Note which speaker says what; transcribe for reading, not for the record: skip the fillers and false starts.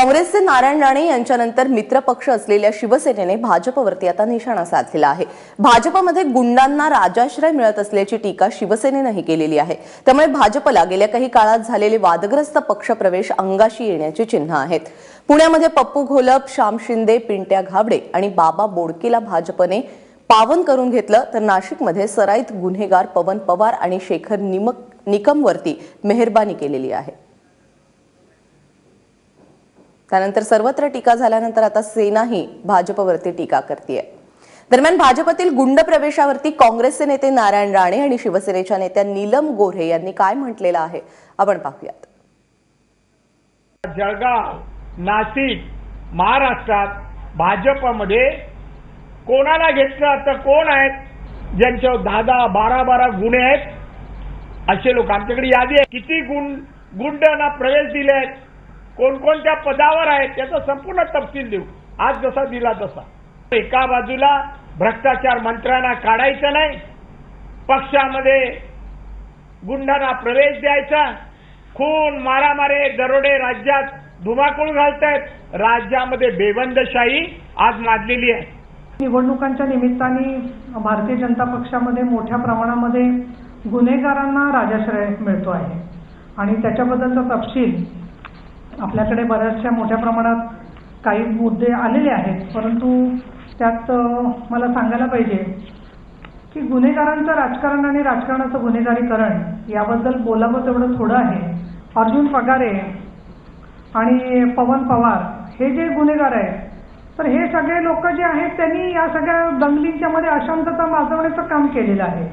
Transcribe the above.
Speaker 1: काँग्रेसचे नारायण राणे यांच्यानंतर मित्रपक्ष असलेल्या शिवसेनेने भाजपवरती आता निशाणा साधलेला आहे। भाजपमध्ये गुंडांना राजाश्रय मिळत असल्याची टीका शिवसेनेनेही केलेली आहे। त्यामुळे भाजपला गेल्या काही काळात झालेले वादग्रस्त पक्षप्रवेश अंगाशी येण्याची चिन्ह आहेत। पुण्यामध्ये पप्पू घोलप, श्याम शिंदे, पिंट्या घाबडे आणि बाबा बोडकेला भाजपने पावन करून घेतलं, तर नाशिकमध्ये सराईत गुन्हेगार पवन पवार आणि शेखर निकमवरती मेहरबानी केलेली आहे। त्यानंतर सर्वत्र टीका झाल्यानंतर आता सेनाही भाजपवरती टीका करतेय। दरम्यान भाजपतील गुंड प्रवेशावरती काँग्रेसचे नेते नारायण राणे आणि शिवसेनेच्या नेत्या नीलम गोऱ्हे यांनी काय म्हटलेलं आहे आपण पाहूयात।
Speaker 2: जळगाव, नाशिक, महाराष्ट्रात भाजपमध्ये कोणाला घेतलं तर कोण आहेत ज्यांच्यावर 10-10, 12-12 गुन्हे आहेत असे लोक आमच्याकडे यादी आहे। किती गुंडांना प्रवेश दिले, कोणकोणत्या पदावर आहेत त्याचा संपूर्ण तपशील देऊ। आज जसा दिला तसा। एका बाजूला भ्रष्टाचार मंत्र्यांना काढायचं नाही, पक्षामध्ये गुंडांना प्रवेश द्यायचा, खून मारामारी दरोडे राज्यात धुमाकूळ घालतायत, राज्यामध्ये बेबंदशाही आज माजलेली आहे।
Speaker 3: निवडणुकांच्या निमित्ताने भारतीय जनता पक्षामध्ये मोठ्या प्रमाणामध्ये गुन्हेगारांना राजाश्रय मिळतो आहे आणि त्याच्याबद्दलचा तपशील आपल्याकडे बऱ्याचशा मोठ्या प्रमाणात काही मुद्दे आलेले आहेत। परंतु त्यात मला सांगायला पाहिजे की गुन्हेगारांचं राजकारण आणि राजकारणाचं गुन्हेगारीकरण याबद्दल बोलावं तेवढं थोडं आहे। अर्जुन पगारे आणि पवन पवार हे जे गुन्हेगार आहेत, तर हे सगळे लोक जे आहेत त्यांनी या सगळ्या दंगलींच्या मध्ये अशांतता माजवण्याचं काम केलेलं आहे।